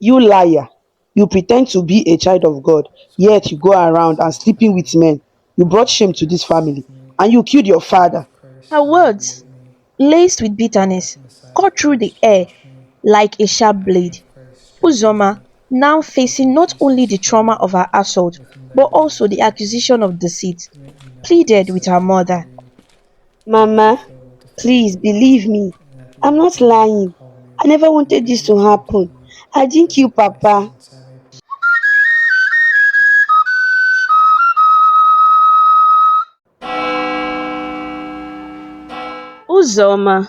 You liar! You pretend to be a child of God, yet you go around and sleeping with men. You brought shame to this family, and you killed your father. Her words, laced with bitterness, cut through the air like a sharp blade. Uzoma, now facing not only the trauma of her assault but also the accusation of deceit, pleaded with her mother. Mama, please believe me. I'm not lying. I never wanted this to happen. I didn't kill Papa. Uzoma,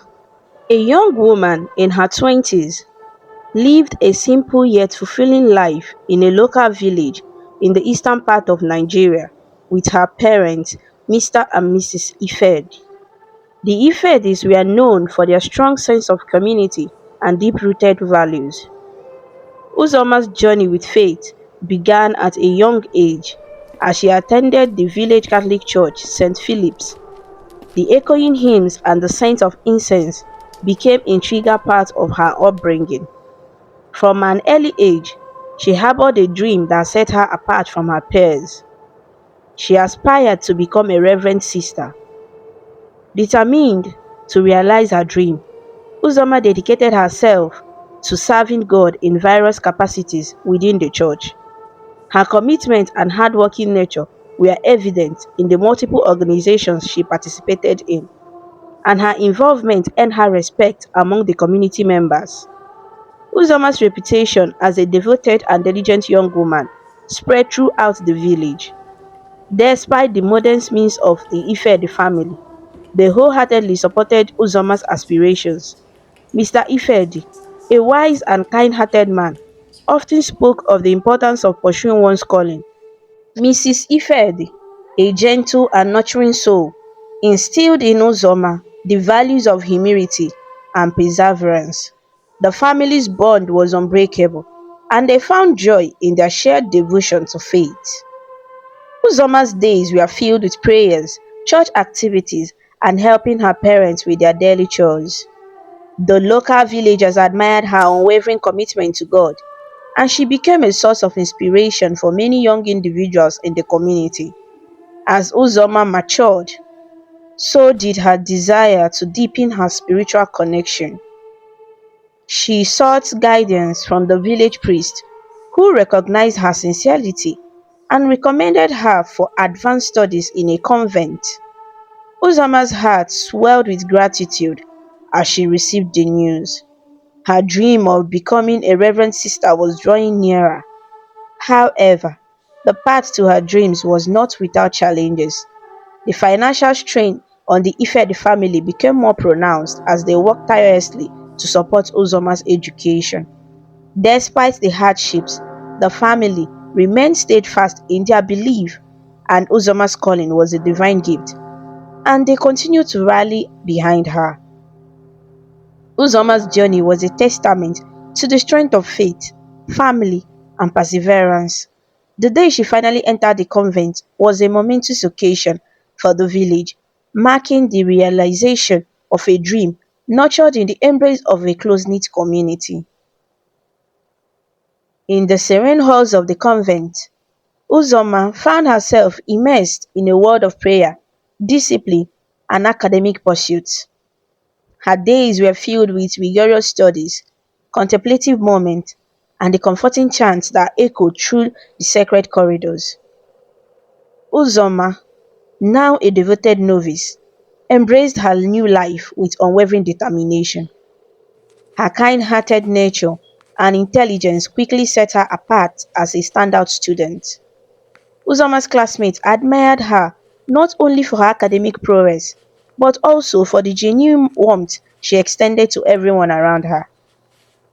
a young woman in her 20s, lived a simple yet fulfilling life in a local village in the eastern part of Nigeria with her parents, Mr. and Mrs. Ifed. The Ifedis were known for their strong sense of community and deep-rooted values. Uzoma's journey with faith began at a young age as she attended the village Catholic church, St. Philip's. The echoing hymns and the scent of incense became integral part of her upbringing. From an early age, she harbored a dream that set her apart from her peers. She aspired to become a reverend sister. Determined to realize her dream, Uzoma dedicated herself to serving God in various capacities within the church. Her commitment and hardworking nature were evident in the multiple organizations she participated in, and her involvement earned her respect among the community members. Uzoma's reputation as a devoted and diligent young woman spread throughout the village. Despite the modest means of the Ife family, they wholeheartedly supported Uzoma's aspirations. Mr. Ifedi, a wise and kind-hearted man, often spoke of the importance of pursuing one's calling. Mrs. Ifedi, a gentle and nurturing soul, instilled in Uzoma the values of humility and perseverance. The family's bond was unbreakable, and they found joy in their shared devotion to faith. Uzoma's days were filled with prayers, church activities, and helping her parents with their daily chores. The local villagers admired her unwavering commitment to God, and she became a source of inspiration for many young individuals in the community. As Uzoma matured, so did her desire to deepen her spiritual connection. She sought guidance from the village priest, who recognized her sincerity and recommended her for advanced studies in a convent. Uzama's heart swelled with gratitude as she received the news. Her dream of becoming a reverend sister was drawing nearer. However, the path to her dreams was not without challenges. The financial strain on the Ifedi family became more pronounced as they worked tirelessly to support Uzoma's education. Despite the hardships, the family remained steadfast in their belief and Uzoma's calling was a divine gift, and they continued to rally behind her. Uzoma's journey was a testament to the strength of faith, family, and perseverance. The day she finally entered the convent was a momentous occasion for the village, marking the realization of a dream nurtured in the embrace of a close-knit community. In the serene halls of the convent, Uzoma found herself immersed in a world of prayer, discipline, and academic pursuits. Her days were filled with rigorous studies, contemplative moments, and the comforting chants that echoed through the sacred corridors. Uzoma, now a devoted novice, embraced her new life with unwavering determination. Her kind-hearted nature and intelligence quickly set her apart as a standout student. Uzoma's classmates admired her not only for her academic prowess, but also for the genuine warmth she extended to everyone around her.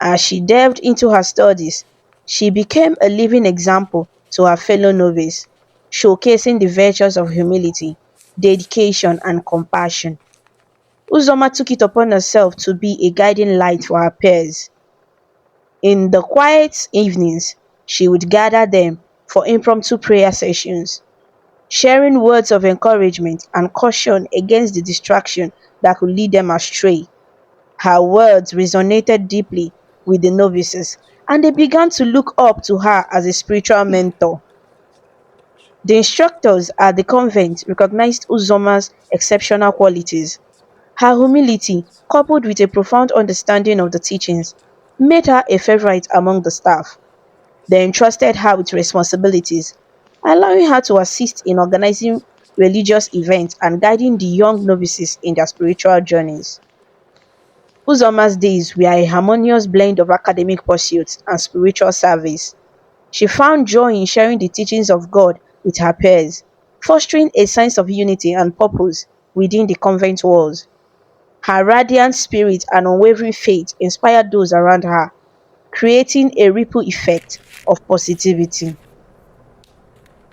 As she delved into her studies, she became a living example to her fellow novices, showcasing the virtues of humility, dedication, and compassion. Uzoma took it upon herself to be a guiding light for her peers. In the quiet evenings, she would gather them for impromptu prayer sessions, sharing words of encouragement and caution against the distraction that could lead them astray. Her words resonated deeply with the novices and they began to look up to her as a spiritual mentor. The instructors at the convent recognized Uzoma's exceptional qualities. Her humility, coupled with a profound understanding of the teachings, made her a favorite among the staff. They entrusted her with responsibilities, allowing her to assist in organizing religious events and guiding the young novices in their spiritual journeys. Uzoma's days were a harmonious blend of academic pursuits and spiritual service. She found joy in sharing the teachings of God with her peers, fostering a sense of unity and purpose within the convent walls. Her radiant spirit and unwavering faith inspired those around her, creating a ripple effect of positivity.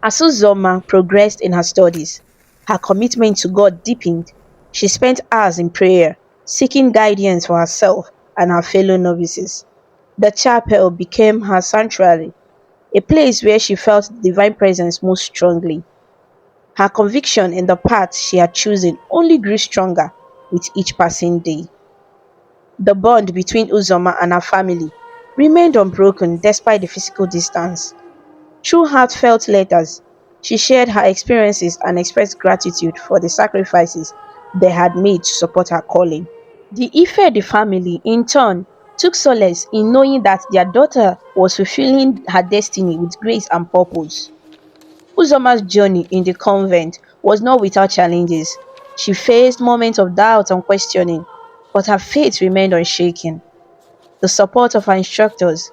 As Uzoma progressed in her studies, her commitment to God deepened. She spent hours in prayer, seeking guidance for herself and her fellow novices. The chapel became her sanctuary, a place where she felt the divine presence most strongly. Her conviction in the path she had chosen only grew stronger with each passing day. The bond between Uzoma and her family remained unbroken despite the physical distance. Through heartfelt letters, she shared her experiences and expressed gratitude for the sacrifices they had made to support her calling. The Ife family, in turn, took solace in knowing that their daughter was fulfilling her destiny with grace and purpose. Uzoma's journey in the convent was not without challenges. She faced moments of doubt and questioning, but her faith remained unshaken. The support of her instructors,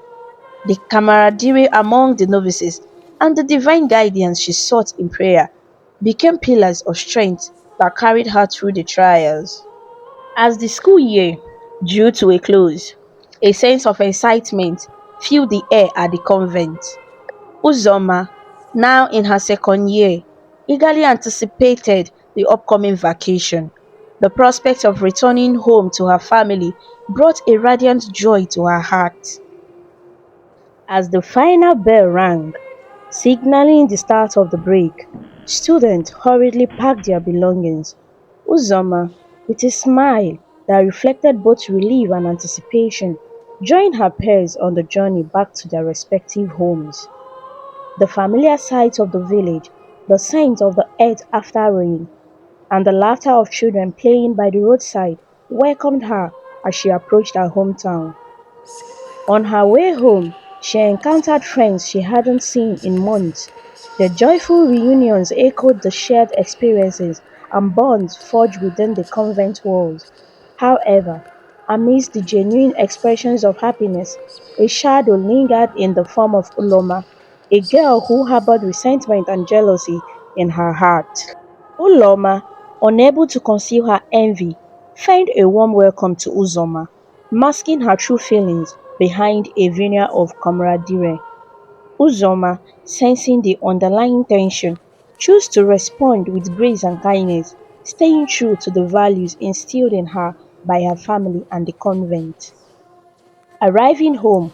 the camaraderie among the novices, and the divine guidance she sought in prayer became pillars of strength that carried her through the trials. As the school year drew to a close, a sense of excitement filled the air at the convent. Uzoma, now in her second year, eagerly anticipated the upcoming vacation. The prospect of returning home to her family brought a radiant joy to her heart. As the final bell rang, signaling the start of the break, students hurriedly packed their belongings. Uzoma, with a smile that reflected both relief and anticipation, joined her peers on the journey back to their respective homes. The familiar sights of the village, the scent of the earth after rain, and the laughter of children playing by the roadside welcomed her as she approached her hometown. On her way home, she encountered friends she hadn't seen in months. The joyful reunions echoed the shared experiences and bonds forged within the convent walls. However, amidst the genuine expressions of happiness, a shadow lingered in the form of Uloma, a girl who harbored resentment and jealousy in her heart. Uloma, unable to conceal her envy, found a warm welcome to Uzoma, masking her true feelings behind a veneer of camaraderie. Uzoma, sensing the underlying tension, chose to respond with grace and kindness, staying true to the values instilled in her by her family and the convent. Arriving home,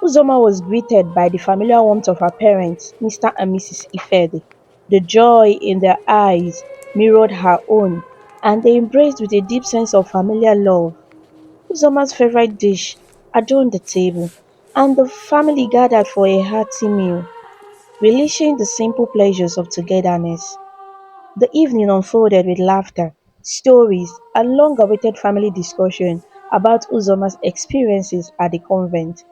Uzoma was greeted by the familiar warmth of her parents, Mr. and Mrs. Ifede. The joy in their eyes mirrored her own, and they embraced with a deep sense of familiar love. Uzoma's favorite dish adorned the table, and the family gathered for a hearty meal, relishing the simple pleasures of togetherness. The evening unfolded with laughter, stories, and long-awaited family discussion about Uzoma's experiences at the convent.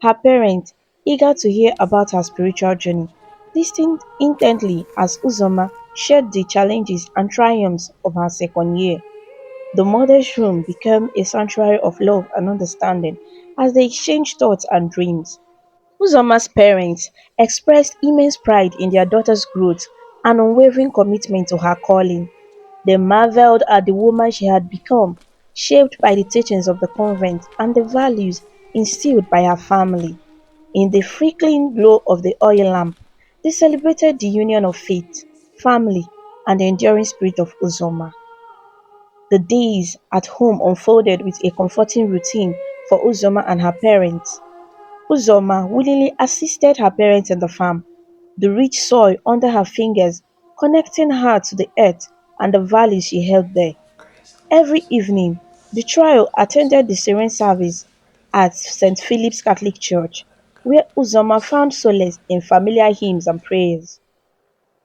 Her parents, eager to hear about her spiritual journey, listened intently as Uzoma shared the challenges and triumphs of her second year. The mother's room became a sanctuary of love and understanding as they exchanged thoughts and dreams. Uzoma's parents expressed immense pride in their daughter's growth and unwavering commitment to her calling. They marveled at the woman she had become, shaped by the teachings of the convent and the values instilled by her family. In the flickering glow of the oil lamp, they celebrated the union of faith, family, and the enduring spirit of Uzoma. The days at home unfolded with a comforting routine for Uzoma and her parents. Uzoma willingly assisted her parents in the farm, the rich soil under her fingers connecting her to the earth and the values she held there. Every evening, the trio attended the serene service at St. Philip's Catholic Church, where Uzoma found solace in familiar hymns and prayers.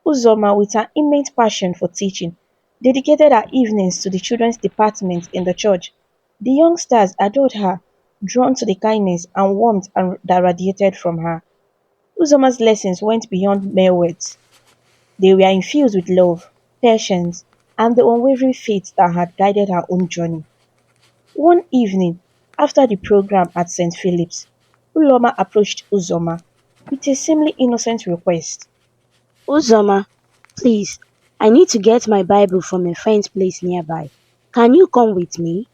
Uzoma, with her immense passion for teaching, dedicated her evenings to the children's department in the church. The youngsters adored her, drawn to the kindness and warmth that radiated from her. Uzoma's lessons went beyond mere words. They were infused with love, patience, and the unwavering faith that had guided her own journey. One evening, after the program at St. Philip's, Uloma approached Uzoma with a seemingly innocent request. Uzoma, please, I need to get my Bible from a friend's place nearby. Can you come with me?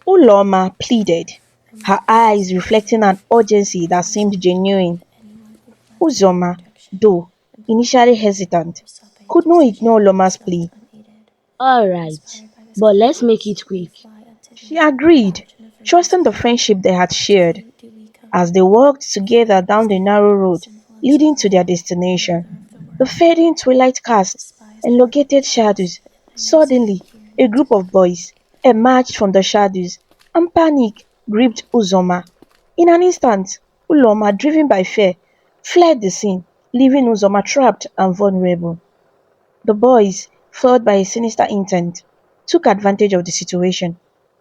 Uloma pleaded, And her with eyes this, reflecting an urgency I that was seemed reminded genuine. that anyone who fled from my Uzoma, protection though and initially belonged hesitant, was sought by could not ignore accusation Loma's is left plea. unaided. Alright, Inspired by this but let's make confidence, it we quick. fly unto She thee, agreed, Virgin of virgins trusting the Mary. friendship they had To shared. thee do we come, As they walked together down the narrow road sinful and leading to sorrowful, their O destination, Mother of the the Word. fading twilight cast Despised by thy elongated disciples, shadows. but in thy mercy Suddenly, hear a and group attend. of boys emerged from the shadows, and panic gripped Uzoma. In an instant, Uloma, driven by fear, fled the scene, leaving Uzoma trapped and vulnerable. The boys, fueled by a sinister intent, took advantage of the situation.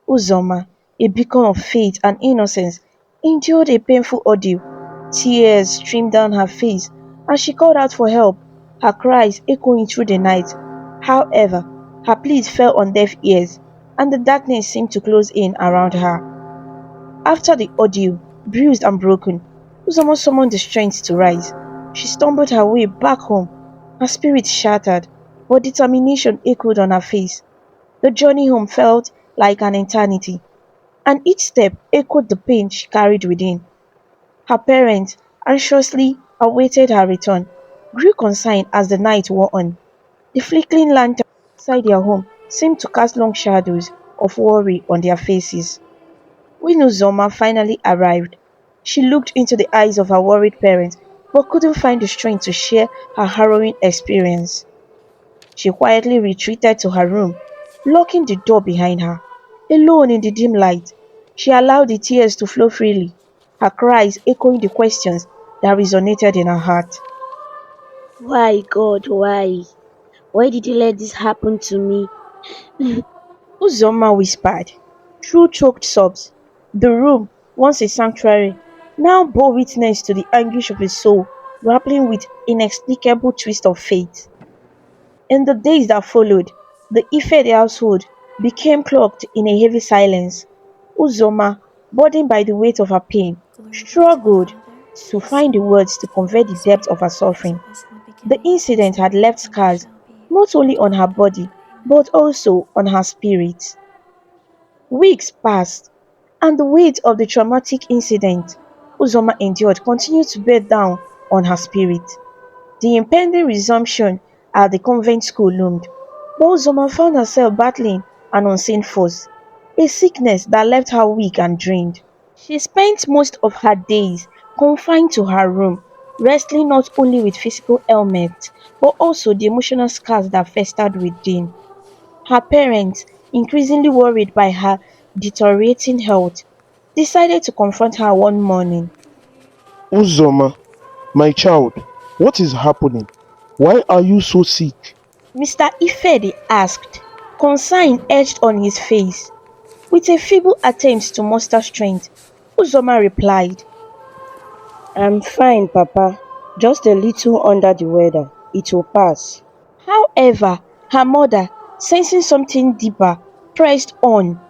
Uzoma, a beacon of faith and innocence, endured a painful ordeal. Tears streamed down her face as she called out for help, her cries echoing through the night. However, her pleas fell on deaf ears, and the darkness seemed to close in around her. After the ordeal, bruised and broken, Uzoma summoned the strength to rise. She stumbled her way back home, her spirit shattered, but determination echoed on her face. The journey home felt like an eternity, and each step echoed the pain she carried within. Her parents, anxiously awaited her return, grew concerned as the night wore on. The flickering lantern outside their home seemed to cast long shadows of worry on their faces. When Uzoma finally arrived, she looked into the eyes of her worried parents but couldn't find the strength to share her harrowing experience. She quietly retreated to her room, locking the door behind her. Alone in the dim light, she allowed the tears to flow freely, her cries echoing the questions that resonated in her heart. Why, God, why? Why did you let this happen to me? Uzoma whispered, through choked sobs. The room, once a sanctuary, now bore witness to the anguish of a soul grappling with inexplicable twist of fate. In the days that followed, the Ife household became cloaked in a heavy silence. Uzoma, burdened by the weight of her pain, Glory be to the struggled Father, to to the find the Son, words to to the convey the Holy depth of Spirit, her as it suffering. was in the The beginning, is incident had now, left and ever scars shall be, not only world on her without end. body, Amen. but also on her spirit. Weeks passed, and the weight of the traumatic incident Uzoma endured continued to bear down on her spirit. The impending resumption at the convent school loomed, but Uzoma found herself battling an unseen force, a sickness that left her weak and drained. She spent most of her days confined to her room, wrestling not only with physical ailments but also the emotional scars that festered within. Her parents, increasingly worried by her deteriorating health, decided to confront her one morning. Uzoma, my child, what is happening? Why are you so sick? Mr. Ifedi asked, concern etched on his face. With a feeble attempt to muster strength, Uzoma replied. I'm fine, Papa. Just a little under the weather. It will pass. However, her mother, sensing something deeper, pressed on.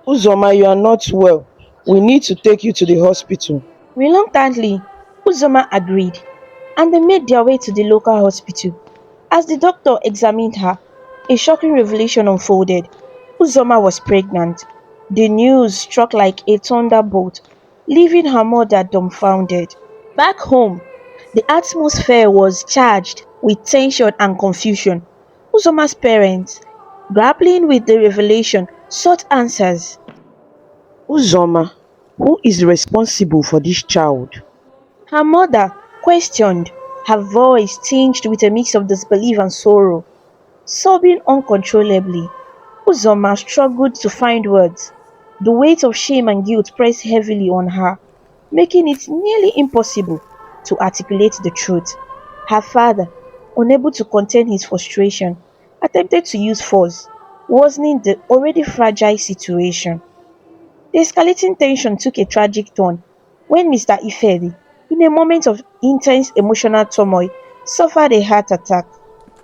Uzoma, you are not well. We need to take you to the hospital. Reluctantly, Uzoma agreed, and they made their way to the local hospital. As the doctor examined her, a shocking revelation unfolded. Uzoma was pregnant. The news struck like a thunderbolt, leaving her mother dumbfounded. Back home, the atmosphere was charged with tension and confusion. Uzoma's parents, grappling with the revelation, sought answers. Uzoma, who is responsible for this child? Her mother questioned, her voice tinged with a mix of disbelief and sorrow. Sobbing uncontrollably, Uzoma struggled to find words. The weight of shame and guilt pressed heavily on her. making it nearly impossible to articulate the truth. Her father, unable to contain his frustration, attempted to use force, worsening the already fragile situation. The escalating tension took a tragic turn when Mr. Ifedi, in a moment of intense emotional turmoil, suffered a heart attack.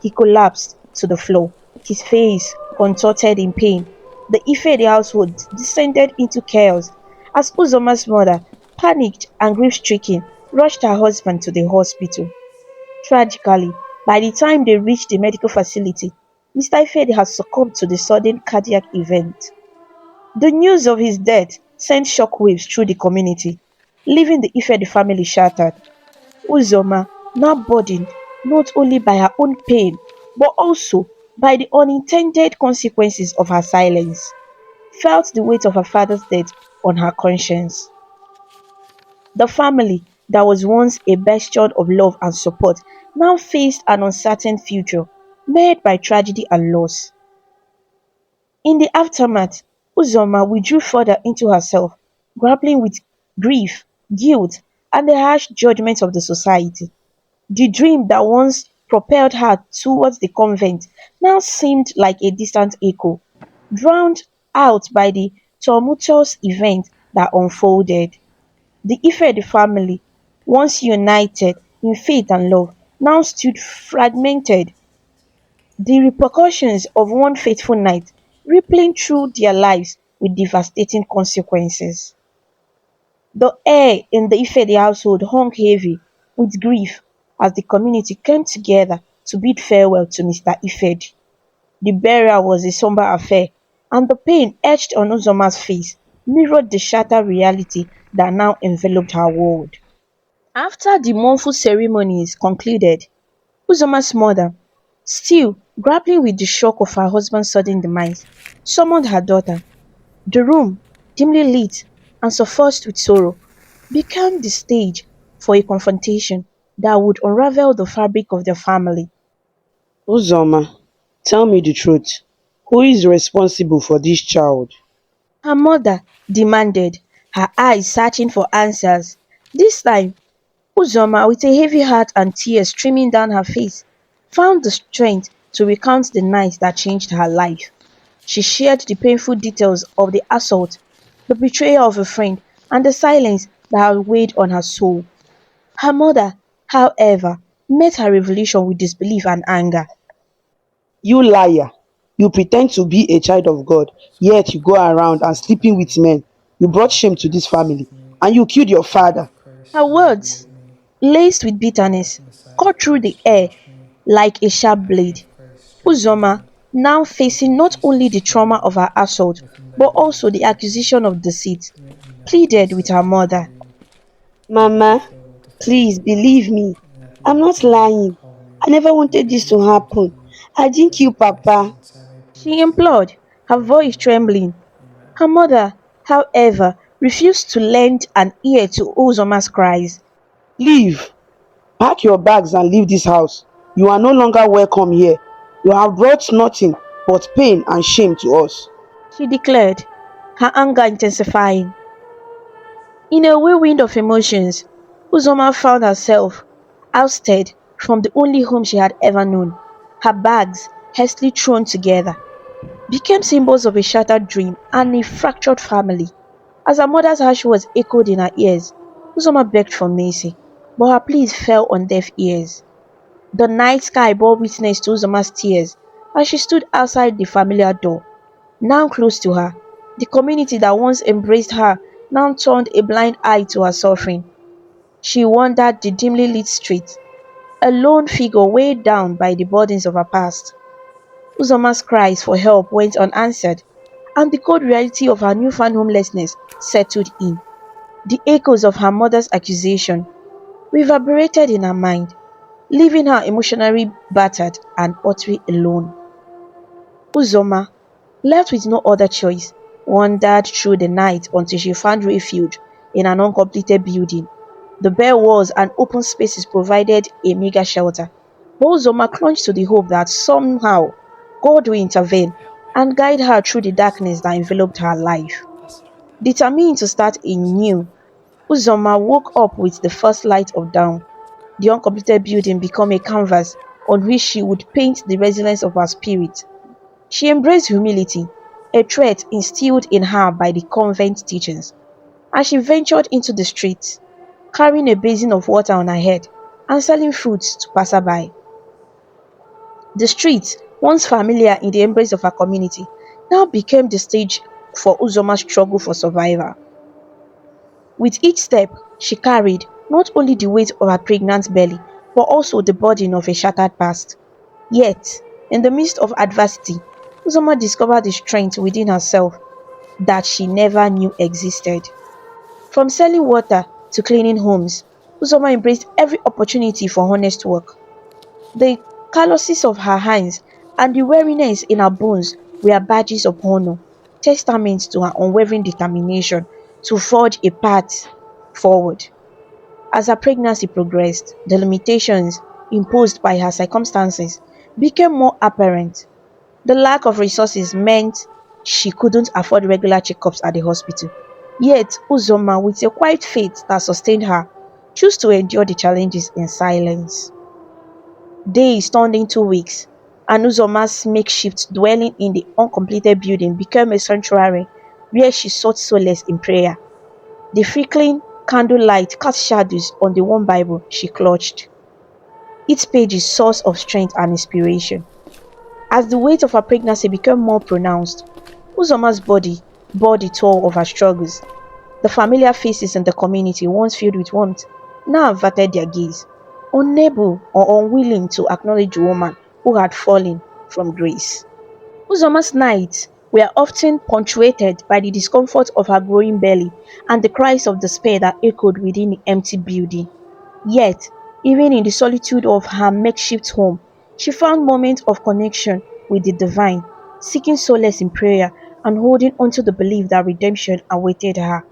He collapsed to the floor, his face contorted in pain. The Ifedi household descended into chaos as Uzoma's mother, panicked and grief-stricken, rushed her husband to the hospital. Tragically, by the time they reached the medical facility, Mr. Ifedi had succumbed to the sudden cardiac event. The news of his death sent shockwaves through the community, leaving the Ifedi family shattered. Uzoma, now burdened not only by her own pain but also by the unintended consequences of her silence, felt the weight of her father's death on her conscience. The family that was once a bastion of love and support now faced an uncertain future marred by tragedy and loss. In the aftermath, Uzoma withdrew further into herself, grappling with grief, guilt, and the harsh judgments of the society. The dream that once propelled her towards the convent now seemed like a distant echo, drowned out by the tumultuous events that unfolded. The Ifedi family, once united in faith and love, now stood fragmented, the repercussions of one fateful night rippling through their lives with devastating consequences. The air in the Ifedi household hung heavy with grief as the community came together to bid farewell to Mr. Ifedi. The burial was a somber affair, and the pain etched on Uzoma's face mirrored the shattered reality that now enveloped her world. After the mournful ceremonies concluded, Uzoma's mother, still grappling with the shock of her husband's sudden demise, summoned her daughter. The room, dimly lit and suffused with sorrow, became the stage for a confrontation that would unravel the fabric of their family. Uzoma, tell me the truth. Who is responsible for this child? Her mother demanded, her eyes searching for answers. This time, Uzoma, with a heavy heart and tears streaming down her face, found the strength to recount the night that changed her life. She shared the painful details of the assault, the betrayal of a friend, and the silence that had weighed on her soul. Her mother, however, met her revelation with disbelief and anger. You liar! You pretend to be a child of God, yet you go around and sleeping with men. You brought shame to this family, and you killed your father. Her words, laced with bitterness, cut through the air like a sharp blade. Uzoma, now facing not only the trauma of her assault but also the accusation of deceit, pleaded with her mother. Mama, please believe me. I'm not lying. I never wanted this to happen. I didn't kill Papa. She implored, her voice trembling. Her mother, however, refused to lend an ear to Uzoma's cries. Leave! Pack your bags and leave this house. You are no longer welcome here. You have brought nothing but pain and shame to us. She declared, her anger intensifying. In a whirlwind of emotions, Uzoma found herself ousted from the only home she had ever known. Her bags, hastily thrown together, became symbols of a shattered dream and a fractured family. As her mother's harsh words echoed in her ears, Uzoma begged for mercy, but her pleas fell on deaf ears. The night sky bore witness to Uzoma's tears as she stood outside the familiar door. Now close to her, the community that once embraced her now turned a blind eye to her suffering. She wandered the dimly lit streets, a lone figure weighed down by the burdens of her past. Uzoma's cries for help went unanswered, and the cold reality of her newfound homelessness settled in. The echoes of her mother's accusation reverberated in her mind, leaving her emotionally battered and utterly alone. Uzoma, left with no other choice, wandered through the night until she found refuge in an uncompleted building. The bare walls and open spaces provided a meager shelter, but Uzoma clung to the hope that somehow God will intervene and guide her through the darkness that enveloped her life. Determined to start anew, Uzoma woke up with the first light of dawn. The uncompleted building became a canvas on which she would paint the resilience of her spirit. She embraced humility, a trait instilled in her by the convent teachings, and she ventured into the streets, carrying a basin of water on her head and selling fruits to passerby. The streets, once familiar in the embrace of her community, now became the stage for Uzoma's struggle for survival. With each step, she carried not only the weight of her pregnant belly, but also the burden of a shattered past. Yet, in the midst of adversity, Uzoma discovered the strength within herself that she never knew existed. From selling water to cleaning homes, Uzoma embraced every opportunity for honest work. The calluses of her hands and the weariness in her bones were badges of honor, testaments to her unwavering determination to forge a path forward. As her pregnancy progressed, the limitations imposed by her circumstances became more apparent. The lack of resources meant she couldn't afford regular checkups at the hospital. Yet Uzoma, with a quiet faith that sustained her, chose to endure the challenges in silence. Days turned into weeks, and Uzoma's makeshift dwelling in the uncompleted building became a sanctuary where she sought solace in prayer. The flickering candlelight cast shadows on the one Bible she clutched, its pages source of strength and inspiration. As the weight of her pregnancy became more pronounced, Uzoma's body bore the toll of her struggles. The familiar faces in the community, once filled with warmth, now averted their gaze, unable or unwilling to acknowledge the woman who had fallen from grace. Uzoma's nights were often punctuated by the discomfort of her growing belly and the cries of despair that echoed within the empty building. Yet, even in the solitude of her makeshift home, she found moments of connection with the divine, seeking solace in prayer and holding on to the belief that redemption awaited her.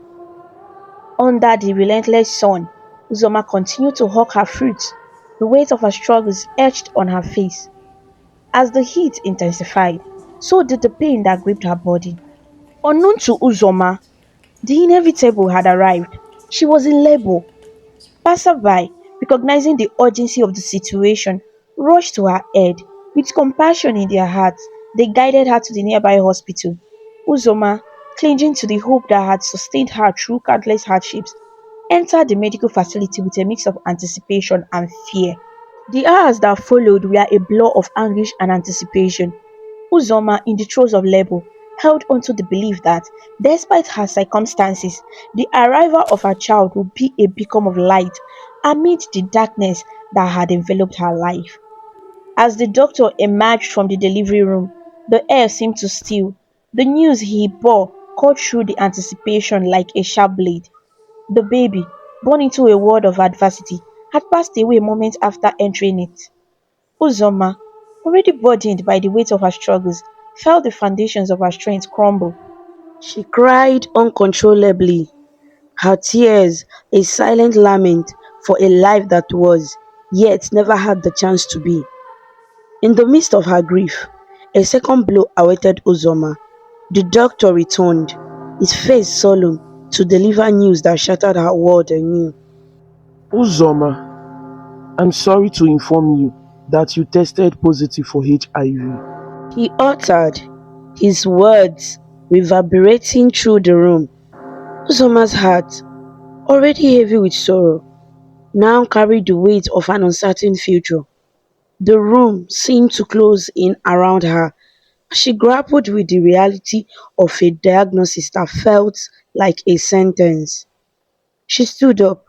Under the relentless sun, Uzoma continued to hawk her fruits, the weight of her struggles etched on her face. As the heat intensified, so did the pain that gripped her body. Unknown to Uzoma, the inevitable had arrived. She was in labor. Passerby, recognizing the urgency of the situation, rushed to her aid. With compassion in their hearts, they guided her to the nearby hospital. Uzoma, clinging to the hope that had sustained her through countless hardships, entered the medical facility with a mix of anticipation and fear. The hours that followed were a blur of anguish and anticipation. Uzoma, in the throes of labor, held on to the belief that, despite her circumstances, the arrival of her child would be a beacon of light amid the darkness that had enveloped her life. As the doctor emerged from the delivery room, the air seemed to still. The news he bore cut through the anticipation like a sharp blade. The baby, born into a world of adversity, had passed away moments after entering it. Uzoma, already burdened by the weight of her struggles, felt the foundations of her strength crumble. She cried uncontrollably, her tears a silent lament for a life that was, yet never had the chance to be. In the midst of her grief, a second blow awaited Uzoma. The doctor returned, his face solemn, to deliver news that shattered her world anew. Uzoma, I'm sorry to inform you that you tested positive for HIV. He uttered, his words reverberating through the room. Uzoma's heart, already heavy with sorrow, now carried the weight of an uncertain future. The room seemed to close in around her as she grappled with the reality of a diagnosis that felt like a sentence. She stood up,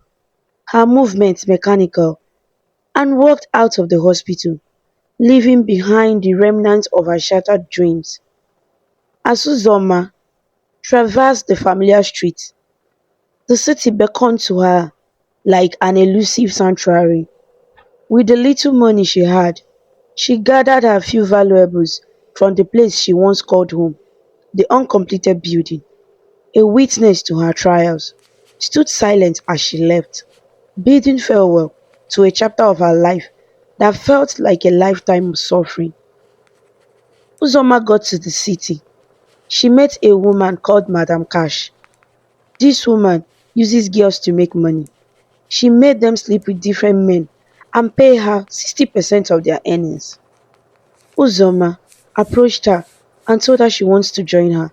her movements mechanical, and walked out of the hospital, leaving behind the remnants of her shattered dreams. As Uzoma traversed the familiar streets, the city beckoned to her like an elusive sanctuary. With the little money she had, she gathered her few valuables from the place she once called home, the uncompleted building. A witness to her trials, stood silent as she left, bidding farewell to a chapter of her life that felt like a lifetime of suffering. Uzoma got to the city. She met a woman called Madame Cash. This woman, uses girls to make money. She made them sleep with different men and pay her 60% of their earnings. Uzoma approached her and told her she wants to join her.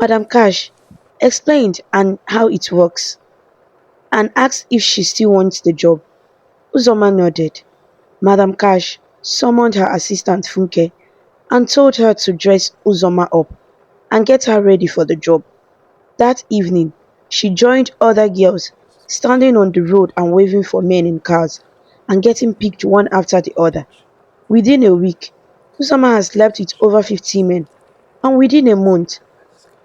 Madam Cash explained and how it works and asked if she still wants the job. Uzoma nodded. Madam Cash summoned her assistant Funke and told her to dress Uzoma up and get her ready for the job. That evening, she joined other girls standing on the road and waving for men in cars and getting picked one after the other. Within a week, Uzoma had slept with over 50 men, and within a month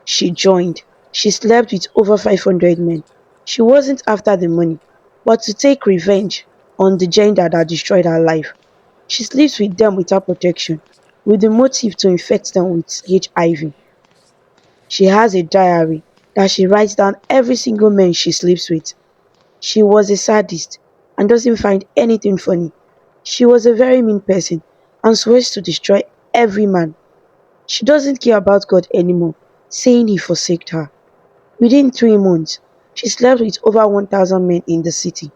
she joined, she slept with over 500 men. She wasn't after the money, but to take revenge on the gender that destroyed her life. She sleeps with them without protection, with the motive to infect them with HIV. She has a diary that she writes down every single man she sleeps with. She was a sadist and doesn't find anything funny. She was a very mean person and swears to destroy every man. She doesn't care about God anymore, saying he forsaked her. Within 3 months, she slept with over 1,000 men in the city.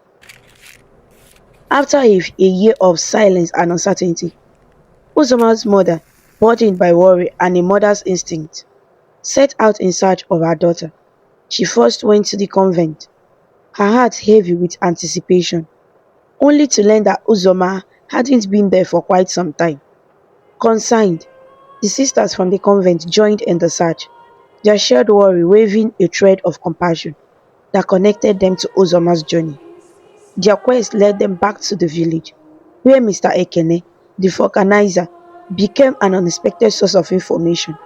After a year of silence and uncertainty, Uzoma's mother, burdened by worry and a mother's instinct, set out in search of her daughter. She first went to the convent, her heart heavy with anticipation, only to learn that Uzoma hadn't been there for quite some time. Concerned, the sisters from the convent joined in the search, their shared worry waving a thread of compassion that connected them to Uzoma's journey. Their quest led them back to the village, where Mr. Ekene, the organizer, became an unexpected source of information.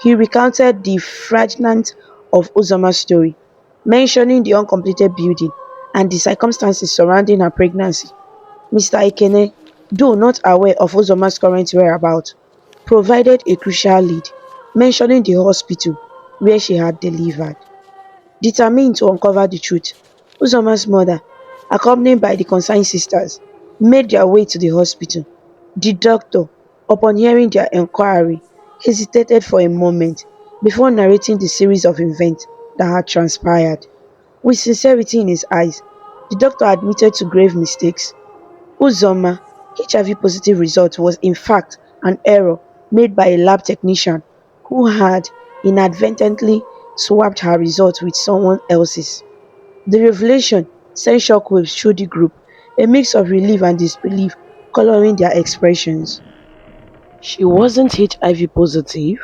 He recounted the fragment of Uzoma's story, mentioning the uncompleted building and the circumstances surrounding her pregnancy. Mr. Ekene, though not aware of Uzoma's current whereabouts, provided a crucial lead, mentioning the hospital where she had delivered. Determined to uncover the truth, Uzoma's mother, accompanied by the concerned sisters, made their way to the hospital. The doctor, upon hearing their enquiry, hesitated for a moment before narrating the series of events that had transpired. With sincerity in his eyes, the doctor admitted to grave mistakes. Uzoma HIV positive result was in fact an error made by a lab technician who had inadvertently swapped her result with someone else's. The revelation sent shockwaves through the group, a mix of relief and disbelief coloring their expressions. She wasn't HIV positive?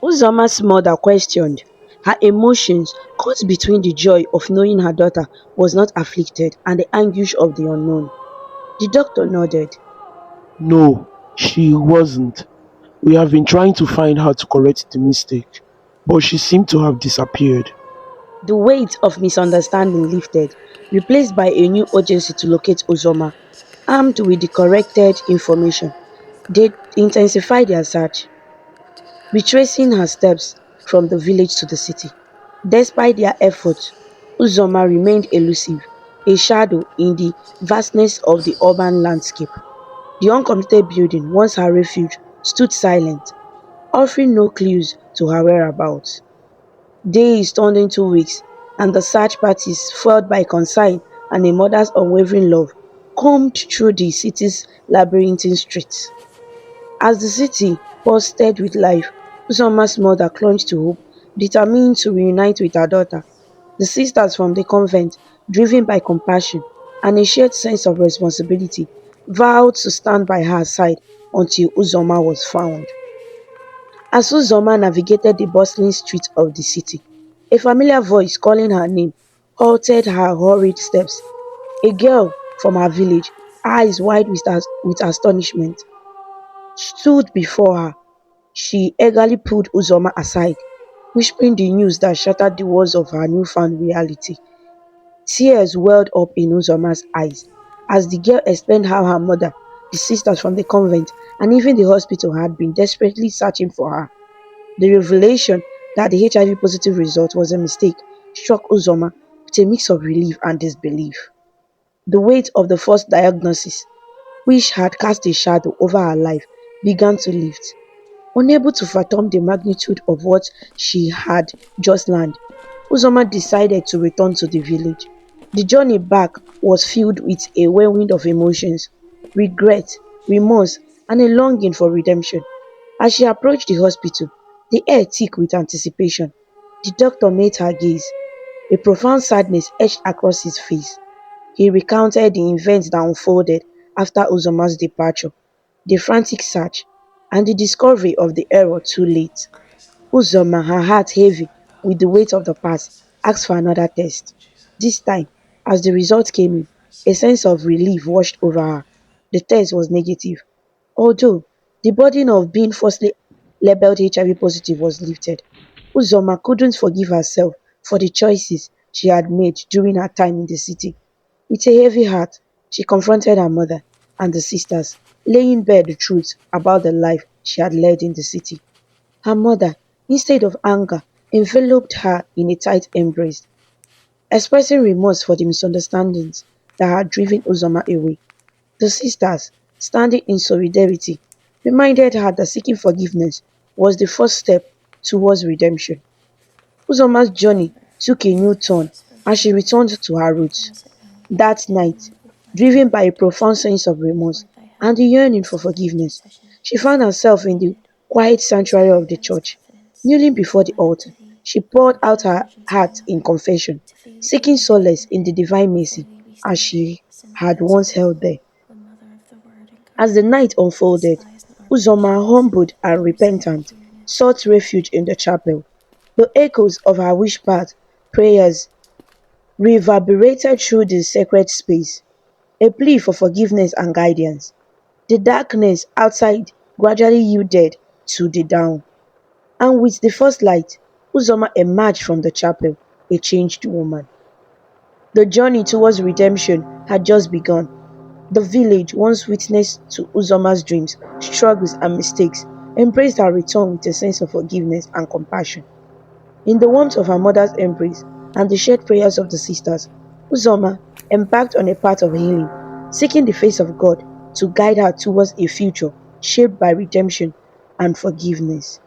Uzoma's mother questioned, her emotions caught between the joy of knowing her daughter was not afflicted and the anguish of the unknown. The doctor nodded. No, she wasn't. We have been trying to find her to correct the mistake, but she seemed to have disappeared. The weight of misunderstanding lifted, replaced by a new urgency to locate Uzoma. Armed with the corrected information, they intensified their search, retracing her steps from the village to the city. Despite their efforts, Uzoma remained elusive, a shadow in the vastness of the urban landscape. The uncompleted building, once her refuge, stood silent, offering no clues to her whereabouts. Days turned into weeks, and the search parties, fueled by concern and a mother's unwavering love, combed through the city's labyrinthine streets. As the city pulsed with life, Usoma's mother clung to hope, determined to reunite with her daughter. The sisters from the convent, driven by compassion and a shared sense of responsibility, vowed to stand by her side until Uzoma was found. As Uzoma navigated the bustling streets of the city, a familiar voice calling her name halted her hurried steps. A girl from her village, eyes wide with astonishment, stood before her. She eagerly pulled Uzoma aside, whispering the news that shattered the walls of her newfound reality. Tears welled up in Uzoma's eyes as the girl explained how her mother, the sisters from the convent, and even the hospital had been desperately searching for her. The revelation that the HIV positive result was a mistake struck Uzoma with a mix of relief and disbelief. The weight of the false diagnosis, which had cast a shadow over her life, began to lift. Unable to fathom the magnitude of what she had just learned, Uzoma decided to return to the village. The journey back was filled with a whirlwind of emotions: regret, remorse, and a longing for redemption. As she approached the hospital, the air thick with anticipation, the doctor met her gaze. A profound sadness etched across his face. He recounted the events that unfolded after Uzoma's departure, the frantic search, and the discovery of the error too late. Uzoma, her heart heavy with the weight of the past, asked for another test. This time, as the result came in, a sense of relief washed over her. The test was negative. Although the burden of being falsely labeled HIV positive was lifted, Uzoma couldn't forgive herself for the choices she had made during her time in the city. With a heavy heart, she confronted her mother and the sisters, laying bare the truth about the life she had led in the city. Her mother, instead of anger, enveloped her in a tight embrace, expressing remorse for the misunderstandings that had driven Uzoma away. The sisters, standing in solidarity, reminded her that seeking forgiveness was the first step towards redemption. Uzoma's journey took a new turn as she returned to her roots. That night, driven by a profound sense of remorse and the yearning for forgiveness, she found herself in the quiet sanctuary of the church. Kneeling before the altar, she poured out her heart in confession, seeking solace in the divine mercy as she had once held there. As the night unfolded, Uzoma, humbled and repentant, sought refuge in the chapel. The echoes of her whispered prayers reverberated through the sacred space, a plea for forgiveness and guidance. The darkness outside gradually yielded to the dawn, and with the first light, Uzoma emerged from the chapel, a changed woman. The journey towards redemption had just begun. The village, once witness to Uzoma's dreams, struggles, and mistakes, embraced her return with a sense of forgiveness and compassion. In the warmth of her mother's embrace and the shared prayers of the sisters, Uzoma embarked on a path of healing, seeking the face of God to guide her towards a future shaped by redemption and forgiveness.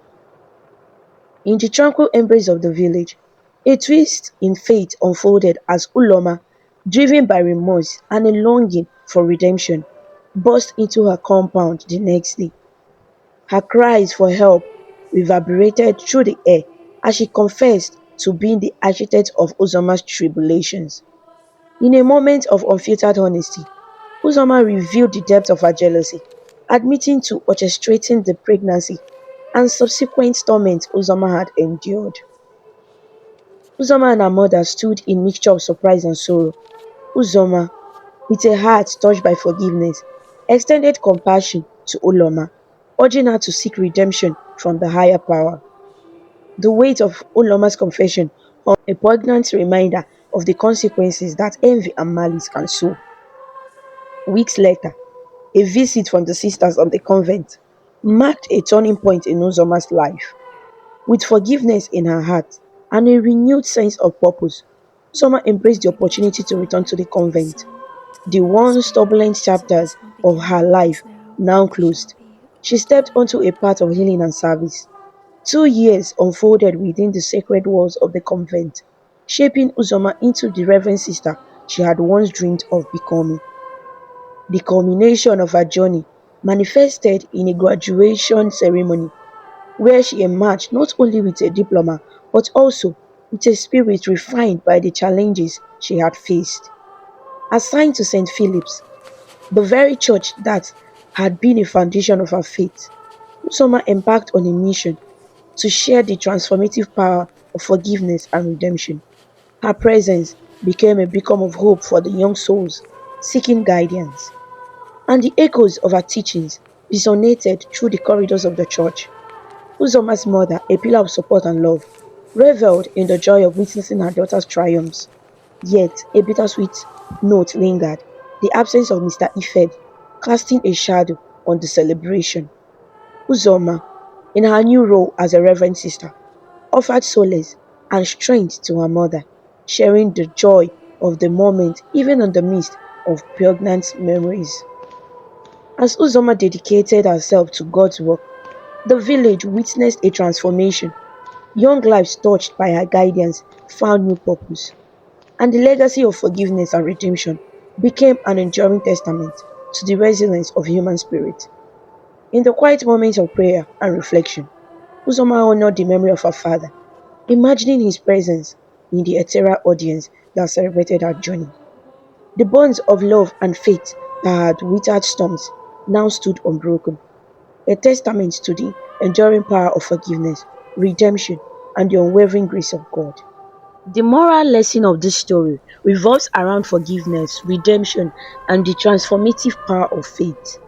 In the tranquil embrace of the village, a twist in fate unfolded as Uloma, driven by remorse and a longing for redemption, burst into her compound the next day. Her cries for help reverberated through the air as she confessed to being the architect of Uzoma's tribulations. In a moment of unfiltered honesty, Uzoma revealed the depth of her jealousy, admitting to orchestrating the pregnancy and subsequent torment Uzoma had endured. Uzoma and her mother stood in mixture of surprise and sorrow. Uzoma, with a heart touched by forgiveness, extended compassion to Uloma, urging her to seek redemption from the higher power. The weight of Uloma's confession hung a poignant reminder of the consequences that envy and malice can sow. Weeks later, a visit from the sisters of the convent marked a turning point in Uzoma's life. With forgiveness in her heart and a renewed sense of purpose, Uzoma embraced the opportunity to return to the convent. The once turbulent chapters of her life now closed. She stepped onto a path of healing and service. 2 years unfolded within the sacred walls of the convent, shaping Uzoma into the reverend sister she had once dreamed of becoming. The culmination of her journey manifested in a graduation ceremony where she emerged not only with a diploma but also with a spirit refined by the challenges she had faced. Assigned to St. Philip's, the very church that had been a foundation of her faith, Uzoma embarked on a mission to share the transformative power of forgiveness and redemption. Her presence became a beacon of hope for the young souls seeking guidance, and the echoes of her teachings resonated through the corridors of the church. Uzoma's mother, a pillar of support and love, reveled in the joy of witnessing her daughter's triumphs. Yet a bittersweet note lingered, the absence of Mr. Ifed casting a shadow on the celebration. Uzoma, in her new role as a reverend sister, offered solace and strength to her mother, sharing the joy of the moment even in the midst of poignant memories. As Uzoma dedicated herself to God's work, the village witnessed a transformation. Young lives touched by her guidance found new purpose, and the legacy of forgiveness and redemption became an enduring testament to the resilience of human spirit. In the quiet moments of prayer and reflection, Uzoma honored the memory of her father, imagining his presence in the ethereal audience that celebrated her journey. The bonds of love and faith that had withered storms now stood unbroken, a testament to the enduring power of forgiveness, redemption, and the unwavering grace of God. The moral lesson of this story revolves around forgiveness, redemption, and the transformative power of faith.